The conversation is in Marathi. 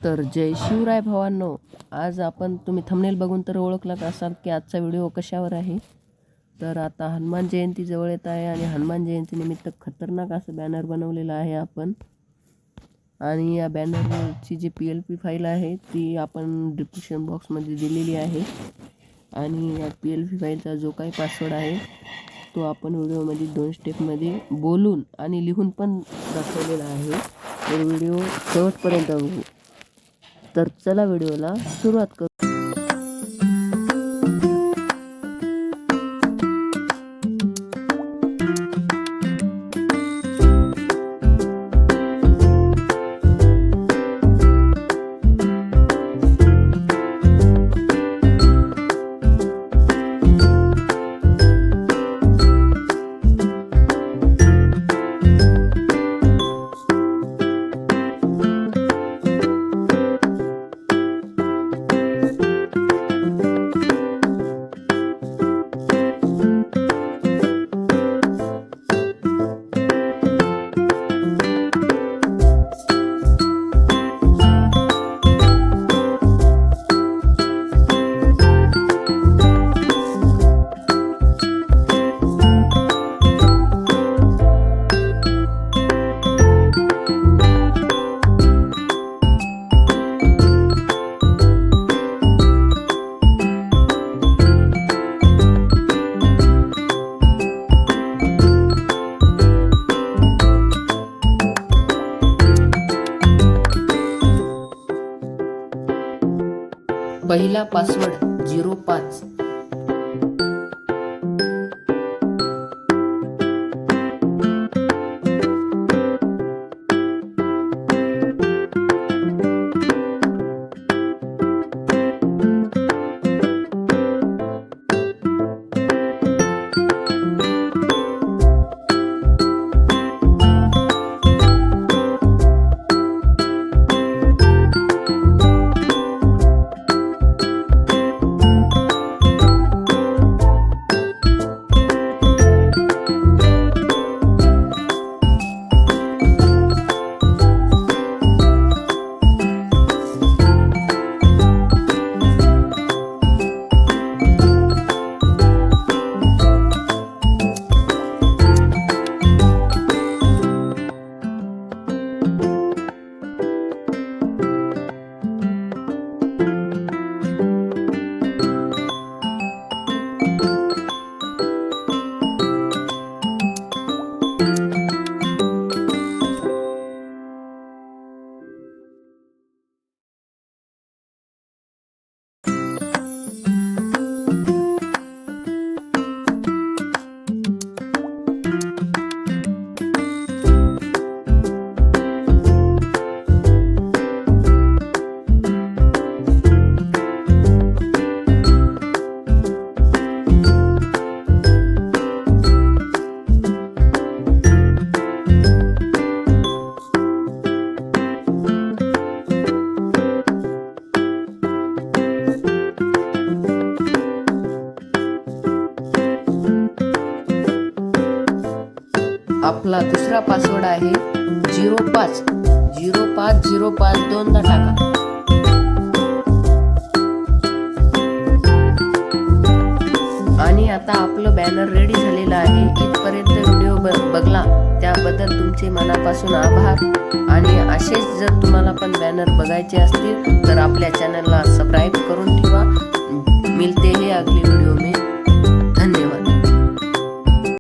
तर जय शिवराय भावांनो, आज आपण तुम्ही थंबनेल बघून तर ओळखलाच असाल की आजचा व्हिडिओ कशावर आहे. तर आता हनुमान जयंती जवळ येत आहे आणि हनुमान जयंतीनिमित्त खतरनाक असं बॅनर बनवलेलं आहे आपण. आणि या बॅनरची जी PLP फाईल आहे ती आपण डिस्क्रिप्शन बॉक्समध्ये दिलेली आहे. आणि या PLP फाईलचा जो काही पासवर्ड आहे तो आपण व्हिडिओमध्ये 2 स्टेपमध्ये बोलून आणि लिहून पण दाखवलेला आहे. तर व्हिडिओ शेवटपर्यंत बघू. तर चला व्हिडिओला सुरुवात करू. पहिला पासवर्ड 05. आपला दुसरा पासवर्ड आहे 05. 0505 दोनदा टाका. आणि आता आपलं बॅनर रेडी झालेलं आहे. इथपर्यंत व्हिडिओ बघला त्याबद्दल तुमचे मनापासून आभार. आणि असेच जर तुम्हाला पण बॅनर बघायचे असतील तर आपल्या चॅनलला सबस्क्राईब करून